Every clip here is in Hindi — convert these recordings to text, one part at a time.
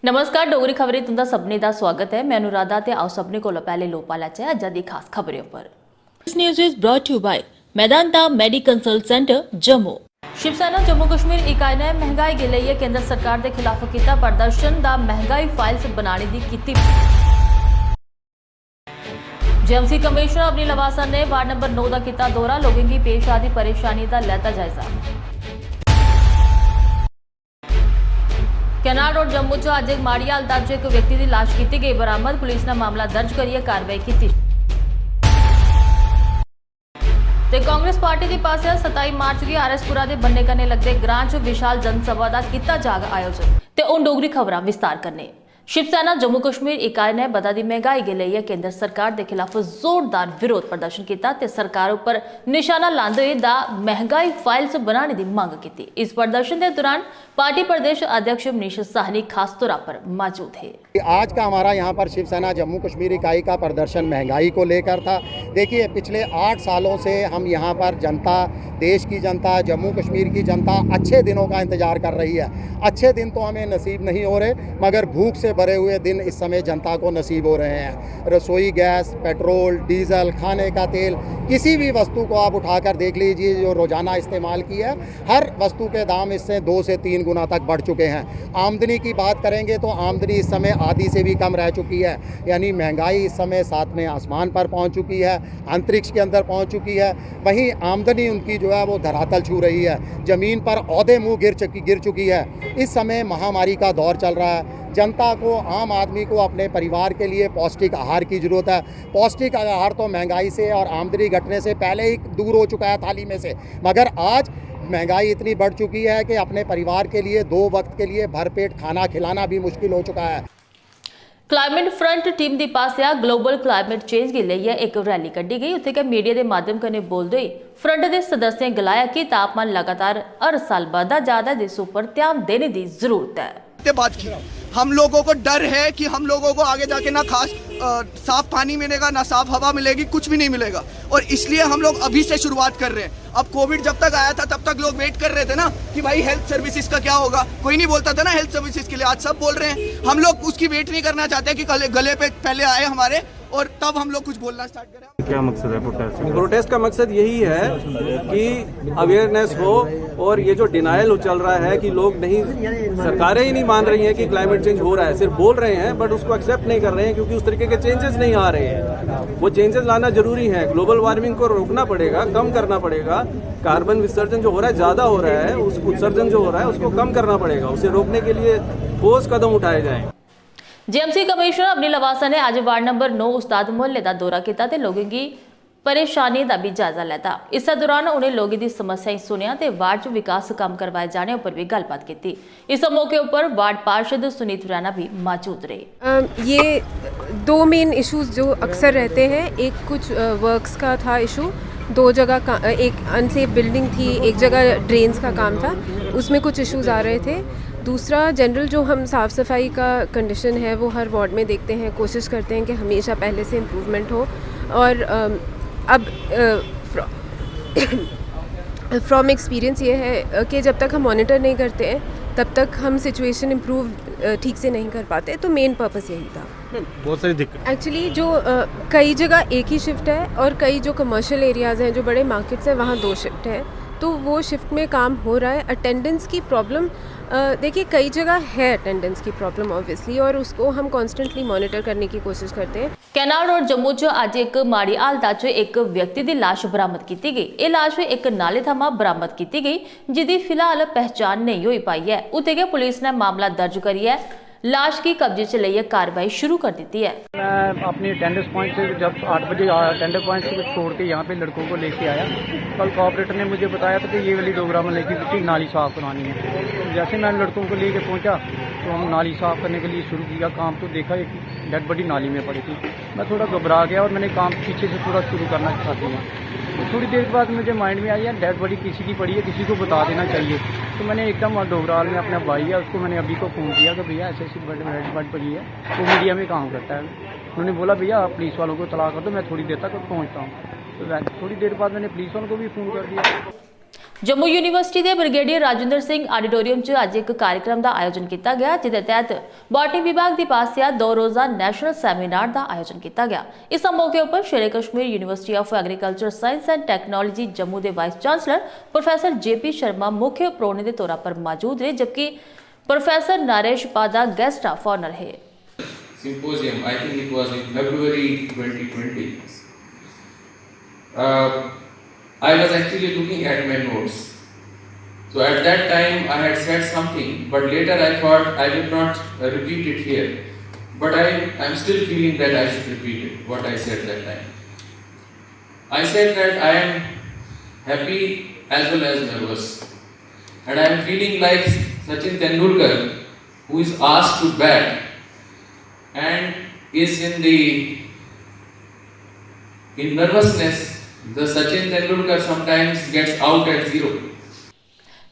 नमस्कार डोगरी खबरें तुंदा सबने दा स्वागत है। मैं अनुराधा ते आओ सबने को पहले लोपा लाचे अज्ज दी खास खबरें पर। This news is brought to by Medanta medi consult centre Jammu. Shiv Sena Jammu Kashmir इकाई ने महंगाई के लिए केंद्र सरकार के खिलाफ किया प्रदर्शन दा महंगाई फाइल्स बनाने दी कीती। जेएमसी कमिश्नर अवनी लवासा ने वार्ड नंबर 9 का किया दौरा, लोगों की पेश आती परेशानी का लेता जायजा। कैनाल रोड जम्मू च अज एक माड़ी हालत च एक व्यक्ति की लाश की गई बरामद, पुलिस ने मामला दर्ज करिए कार्रवाई की। कांग्रेस पार्टी की पास 27 मार्च की आरएसपुरा के बन्ने कन्ने लगते ग्रां च विशाल जनसभा का किया जाग आयोजन। ते हुण डोगरी खबरां विस्तार करने। शिवसेना जम्मू कश्मीर इकाई ने बधादी महंगाई के लिए केंद्र सरकार के खिलाफ जोरदार विरोध प्रदर्शन किया ते सरकार पर निशाना लांदे हुए दा महंगाई फाइल्स बनाने की मांग की। इस प्रदर्शन के दौरान पार्टी प्रदेश अध्यक्ष मनीष साहनी खास तौर पर मौजूद है। आज का हमारा यहाँ पर शिवसेना जम्मू कश्मीर इकाई का प्रदर्शन महंगाई को लेकर था। देखिए, पिछले 8 सालों से हम यहाँ पर जनता, देश की जनता, जम्मू कश्मीर की जनता अच्छे दिनों का इंतजार कर रही है। अच्छे दिन तो हमें नसीब नहीं हो रहे, मगर भूख से भरे हुए दिन इस समय जनता को नसीब हो रहे हैं। रसोई गैस, पेट्रोल, डीजल, खाने का तेल, किसी भी वस्तु को आप उठाकर देख लीजिए जो रोज़ाना इस्तेमाल की है, हर वस्तु के दाम इससे 2 से 3 गुना तक बढ़ चुके हैं। आमदनी की बात करेंगे तो आमदनी इस समय आधी से भी कम रह चुकी है, यानी महंगाई इस समय 7वें आसमान पर पहुंच चुकी है, अंतरिक्ष के अंदर पहुंच चुकी है। वहीं आमदनी उनकी जो है वो धरातल छू रही है, ज़मीन पर औदे मुँह गिर चुकी है। इस समय महामारी का दौर चल रहा है। जनता को, आम आदमी को अपने परिवार के लिए पौष्टिक आहार की ज़रूरत है। पौष्टिक आहार तो महंगाई से और आमदनी घटने से पहले ही दूर हो चुका है थाली में से, मगर आज महंगाई इतनी बढ़ चुकी है कि अपने परिवार के लिए 2 वक्त के लिए भरपेट खाना खिलाना भी मुश्किल हो चुका है। क्लाइमेट फ्रंट टीम की पासिया ग्लोबल क्लाइमेट चेंज के लिए एक रैली कढ़ी गई। उत्थे के मीडिया के माध्यम कन्ने बोलते हुए फ्रंट के सदस्य ने गलाया कि तापमान लगातार हर साल बढ़ता जा रहा है, इस पर ध्यान देने की जरूरत है। बात की हम लोगों को डर है कि हम लोगों को आगे जाके ना साफ पानी मिलेगा, ना साफ हवा मिलेगी, कुछ भी नहीं मिलेगा, और इसलिए हम लोग अभी से शुरुआत कर रहे हैं। अब कोविड जब तक आया था तब तक लोग वेट कर रहे थे ना कि भाई हेल्थ सर्विसेज का क्या होगा, कोई नहीं बोलता था ना हेल्थ सर्विसेज के लिए। आज सब बोल रहे हैं। हम लोग उसकी वेट नहीं करना चाहते कि गले पे पहले आए हमारे और तब हम लोग कुछ बोलना स्टार्ट करें। क्या मकसद है प्रोटेस्ट का? मकसद यही है कि अवेयरनेस हो, और ये जो डिनायल चल रहा है कि लोग नहीं, सरकारें ही नहीं मान रही हैं कि क्लाइमेट चेंज हो रहा है, सिर्फ बोल रहे हैं बट उसको एक्सेप्ट नहीं कर रहे हैं, क्योंकि उस तरीके के चेंजेस नहीं आ रहे हैं। वो चेंजेस लाना जरूरी है। ग्लोबल वार्मिंग को रोकना पड़ेगा, कम करना पड़ेगा। कार्बन विसर्जन जो हो रहा है, ज्यादा हो रहा है, उस उत्सर्जन जो हो रहा है उसको कम करना पड़ेगा। उसे रोकने के लिए ठोस कदम उठाए जाएं। जेएमसी कमिश्नर अवनी लवासा ने आज वार्ड नंबर 9 उस्ताद मोहल्ले का दौरा किया ते लोगों की परेशानी का भी जायजा लेता। इस दौरान उन्हें लोगों की समस्याएं सुनिया ते वार्ड च विकास काम करवाए जाने पर भी गलबात की। इस मौके पर वार्ड पार्षद सुनीत रैना भी मौजूद रहे। ये 2 मेन इश्यूज जो अक्सर रहते हैं, एक कुछ वर्क्स का था इशू, 2 जगह एक अनसेफ बिल्डिंग थी, एक जगह ड्रेन्स का काम था, उसमें कुछ इश्यूज आ रहे थे। दूसरा जनरल जो हम साफ़ सफाई का कंडीशन है वो हर वार्ड में देखते हैं, कोशिश करते हैं कि हमेशा पहले से इम्प्रूवमेंट हो। और अब फ्रॉम एक्सपीरियंस ये है कि जब तक हम मॉनिटर नहीं करते हैं तब तक हम सिचुएशन इम्प्रूव ठीक से नहीं कर पाते। तो मेन पर्पस यही था। बहुत सारी दिक्कत एक्चुअली जो कई जगह एक ही शिफ्ट है और कई जो कमर्शियल एरियाज़ हैं, जो बड़े मार्केट्स हैं, वहाँ 2 शिफ्ट है, तो वो शिफ्ट में काम हो रहा है। अटेंडेंस की प्रॉब्लम देखिए कई जगह है, अटेंडेंस की प्रॉब्लम ऑब्वियसली, और उसको हम कॉन्स्टेंटली मॉनिटर करने की कोशिश करते हैं। कैनाल रोड जम्मू च अज एक माड़ी हालत च एक व्यक्ति की लाश बरामद की गई। यह लाश एक नाले थमा बरामद की गई, जिसकी फिलहाल पहचान नहीं हो पाई है। उत्थे के पुलिस ने मामला दर्ज करिए लाश की कब्जे से लिए कार्रवाई शुरू कर दी है। मैं अपनी अटेंडेंस पॉइंट से जब 8 बजे अटेंडेंस पॉइंट से छोड़ के यहाँ पे लड़कों को लेके आया, कल कोऑपरेटर ने मुझे बताया था कि ये वाली 2 ग्राम की नाली साफ़ करवानी है। जैसे मैं लड़कों को लेके पहुँचा तो हम नाली साफ़ करने के लिए शुरू किया काम, तो देखा एक डेड बॉडी नाली में पड़ी थी। मैं थोड़ा घबरा गया और मैंने काम पीछे से थोड़ा शुरू करना चाहती हूँ। तो थोड़ी देर बाद मुझे माइंड में आया डेड बॉडी किसी की पड़ी है, किसी को बता देना चाहिए। तो मैंने एकदम डोगराल में अपना भाई है उसको मैंने अभी को फ़ोन किया कि भैया ऐसे डेड बॉडी पड़ी है, वो मीडिया में काम करता है। उन्होंने बोला भैया आप पुलिस वालों को तला कर दो, मैं थोड़ी देर तक पहुँचता हूँ। तो थोड़ी देर बाद मैंने पुलिस वालों को भी फ़ोन कर दिया। जम्मू यूनिवर्सिटी के ब्रिगेडियर राजिंदर सिंह आडिटोरियम च अज एक कार्यक्रम का आयोजन किया गया, जिसके तहत बॉटनी विभाग की पासिया 2 रोज़ा नैशनल सैमीनार का आयोजन किया गया। इस मौके पर Sher-e Kashmir university of agriculture science and technology Jammu के vice chancellor professor JP Sharma मुख्य प्रोने के तौर पर मौजूद रहे, जबकि प्रोफैसर नरेश पादा गेस्ट ऑफ ऑनर है। Symposium, I think it was in February 2020. I was actually looking at my notes. So at that time I had said something, but later I thought I will not repeat it here. But I am still feeling that I should repeat it, what I said that time. I said that I am happy as well as nervous. And I am feeling like Sachin Tendulkar, who is asked to bat and is in nervousness. The Sachin Tendulkar sometimes gets out at 0.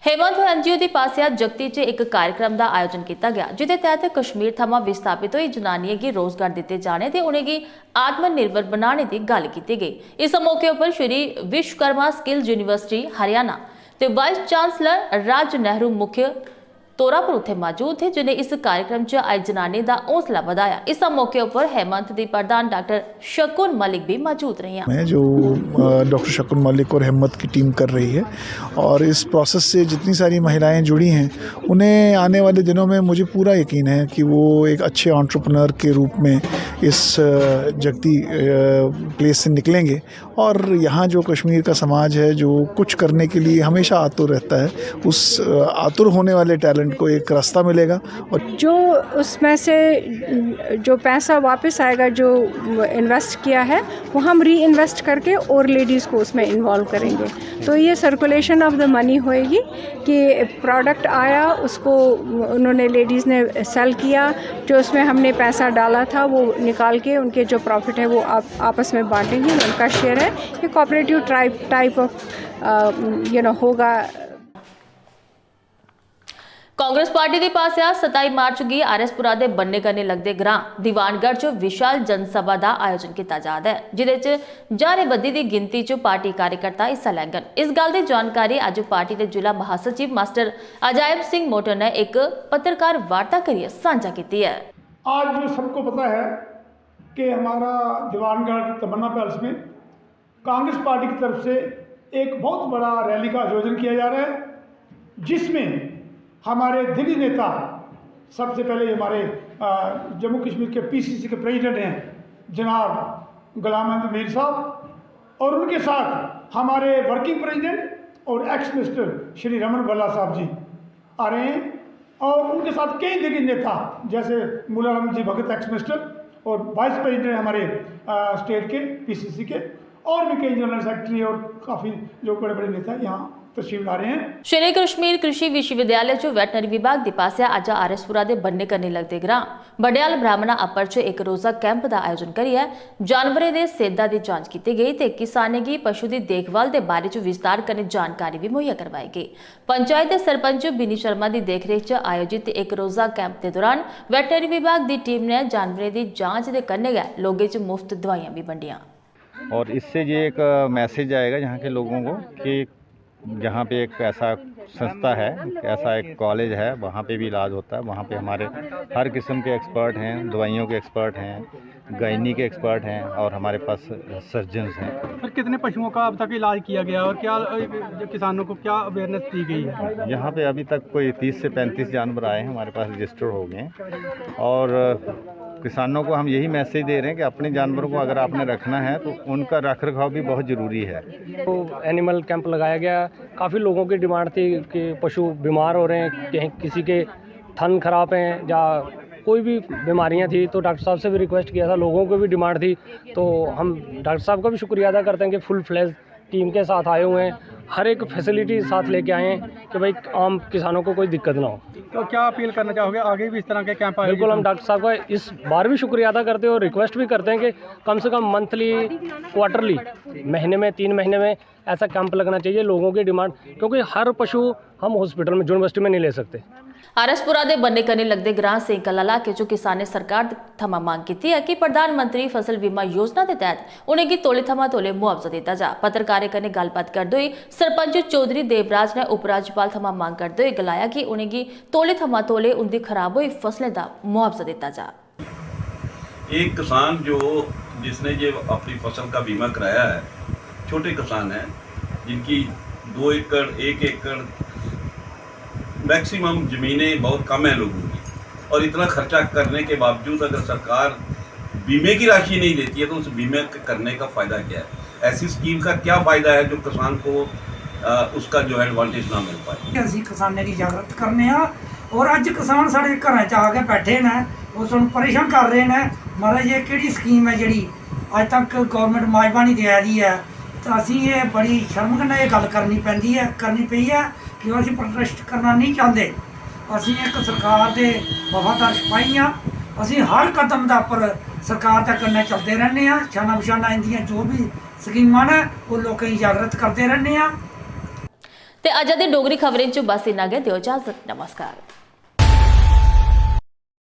Hemant NGO की पासिया जगती च एक कार्यक्रम का आयोजन किया गया, जिसके तहत कश्मीर थमां विस्थापित हुई जनानियों की रोजगार दिते जाने ते उन्हें आत्मनिर्भर बनाने की गल की गई। इस मौके पर श्री विश्वकर्मा स्किल्स यूनिवर्सिटी हरियाणा ते वाइस चांसलर राज नेहरू मुख्य तौर पर उत्थे मौजूद थे, जिन्हें इस कार्यक्रम च आई जनानी का हौसला बढ़ाया। इस मौके पर हेमंत की प्रधान डॉक्टर शकुन मलिक भी मौजूद रही हैं। जो डॉक्टर शकुन मलिक और हेमंत की टीम कर रही है, और इस प्रोसेस से जितनी सारी महिलाएं जुड़ी हैं उन्हें आने वाले दिनों में मुझे पूरा यकीन है कि वो एक अच्छे एंटरप्रेन्योर के रूप में इस जगती प्लेस से निकलेंगे, और यहाँ जो कश्मीर का समाज है जो कुछ करने के लिए हमेशा आतुर रहता है, उस आतुर होने वाले टैलेंट को एक रास्ता मिलेगा। और जो उसमें से जो पैसा वापस आएगा जो इन्वेस्ट किया है वो हम री इन्वेस्ट करके और लेडीज़ को उसमें इन्वॉल्व करेंगे। तो ये सर्कुलेशन ऑफ द मनी होएगी कि प्रोडक्ट आया, उसको उन्होंने लेडीज़ ने सेल किया, जो उसमें हमने पैसा डाला था वो निकाल के उनके जो प्रॉफिट है वो आपस में बांटेंगे, उनका शेयर है। ये कोऑपरेटिव टाइप ऑफ होगा। कांग्रेस पार्टी के पास 27 मार्च की आरएसपुरा के बन्ने करने लगते ग्रां दीवानगढ़ च विशाल जनसभा का आयोजन किया जा रहा है, जिदे जारेबंदी की गिनती च पार्टी कार्यकर्ता हिस्सा लैंगन। इस गल की जानकारी अज पार्टी के जिला महासचिव मास्टर अजायब सिंह मोटर ने एक पत्रकार वार्ता करिए साझा की है। आज जो सबको पता है कि हमारा दीवानगढ़ तमन्ना पैलेस में कांग्रेस पार्टी की तरफ से एक बहुत बड़ा रैली का आयोजन किया जा रहा है, जिसमें हमारे दिग्गज नेता, सबसे पहले हमारे जम्मू कश्मीर के PCC के प्रेसिडेंट हैं जनाब गुलाम अहमद मीर साहब, और उनके साथ हमारे वर्किंग प्रेसिडेंट और एक्स मिनिस्टर श्री रमन भल्ला साहब जी आ रहे हैं, और उनके साथ कई दिग्गज नेता जैसे मुला रमन जी भगत एक्स मिनिस्टर और वाइस प्रेसिडेंट हमारे स्टेट के PCC के, और भी कई जनरल सेक्रेटरी और काफ़ी जो बड़े बड़े नेता यहाँ तशरीफ ला रहे हैं। शेरे कश्मीर कृषि विश्वविद्यालय च वैटनरी विभाग की पासिया अज आरएसपुरा के बन्ने करने लगते ग्रां बडियाल ब्राह्मणा अपर च एक रोजा कैंप का आयोजन करिए जानवरें के सेहत की जांच की गई ते किसानें की पशु की देखभाल के बारे च विस्तार कन्नै जानकारी भी मुहैया करवाई गई। पंचायत के सरपंच बिनी शर्मा की देखरेख च आयोजित एक रोजा कैंप के दौरान वैटनरी विभाग की टीम ने जानवरें की जांच के कन्नै गै लोगों च मुफ्त दवाइयां भी बंडियां। और इससे ये एक मैसेज आएगा यहाँ के लोगों को कि जहाँ पे एक ऐसा संस्था है, ऐसा एक कॉलेज है, वहाँ पे भी इलाज होता है। वहाँ पे हमारे हर किस्म के एक्सपर्ट हैं, दवाइयों के एक्सपर्ट हैं, गायनी के एक्सपर्ट हैं, और हमारे पास सर्जन्स हैं। सर, कितने पशुओं का अब तक इलाज किया गया और क्या किसानों को क्या अवेयरनेस दी गई है? यहाँ पे अभी तक कोई 30 से 35 जानवर आए हैं, हमारे पास रजिस्टर हो गए हैं, और किसानों को हम यही मैसेज दे रहे हैं कि अपने जानवरों को अगर आपने रखना है तो उनका रख रखाव भी बहुत ज़रूरी है। तो एनिमल कैंप लगाया गया, काफ़ी लोगों की डिमांड थी कि पशु बीमार हो रहे हैं, कहीं किसी के थन खराब हैं या कोई भी बीमारियां थी, तो डॉक्टर साहब से भी रिक्वेस्ट किया था, लोगों को भी डिमांड थी। तो हम डॉक्टर साहब का भी शुक्रिया अदा करते हैं कि फुल फ्लेज टीम के साथ आए हुए हैं, हर एक फैसिलिटी साथ लेके आए हैं कि भाई आम किसानों को कोई दिक्कत ना हो। तो क्या अपील करना चाहोगे, आगे भी इस तरह के कैंप आए? बिल्कुल, हम डॉक्टर साहब का इस बार भी शुक्रिया अदा करते हैं और रिक्वेस्ट भी करते हैं कि कम से कम मंथली, क्वार्टरली, महीने में 3 महीने में ऐसा कैंप लगना चाहिए। लोगों की डिमांड, क्योंकि हर पशु हम हॉस्पिटल में यूनिवर्सिटी में नहीं ले सकते, आरएसपुरा के बन्ने कन्ने लगते ग्रां सिंह कला इलाके चो किसान ने सरकार थमां मांग की है कि प्रधानमंत्री फसल बीमा योजना के तहत उन्हें तोले थमां तोले मुआवजा दिता जा। पत्रकारें कन्ने गलबात करते हुए सरपंच चौधरी देवराज ने उपराज्यपाल थमां मांग करते हुए गलाया कि उन्हें तोले थमां तोले उनकी खराब हुई फसलें का मुआवजा दिता जा। एक किसान जो जिसने ये अपनी फसल का बीमा कराया है, छोटे किसान हैं जिनकी 2 एकड़ 1 एकड़ मैक्सिमम ज़मीनें बहुत कम हैं लोगों की, और इतना खर्चा करने के बावजूद अगर सरकार बीमे की राशि नहीं देती है तो उस बीमे करने का फ़ायदा क्या है? ऐसी स्कीम का क्या फ़ायदा है जो किसान को उसका जो है एडवांटेज ना मिल पाए? असीं किसाने की जागृत करने और अज किसान साढ़े घर च आके बैठे ने, वो सानूं परेशान कर रहे हैं। महाराज ये किहड़ी स्कीम है जिहड़ी अज तक गौरमेंट माजबा नहीं दे रही है, तो असीं ये बड़ी शर्म कन्नै ये गल करनी पई है कि असीं प्रोटेस्ट करना नहीं चाहते। असीं एक सरकार के वफादार सिपाही हाँ, असीं हर कदम दा पर सरकार दे कन्नै चलते रहने हैं। शाना बशाना इंदियां जो भी स्कीमां ने वो लोकें गी जागृत करते रहने हैं। ते अज्ज दी डोगरी खबरें च बस इन्ना गै। दिओ इजाजत, नमस्कार।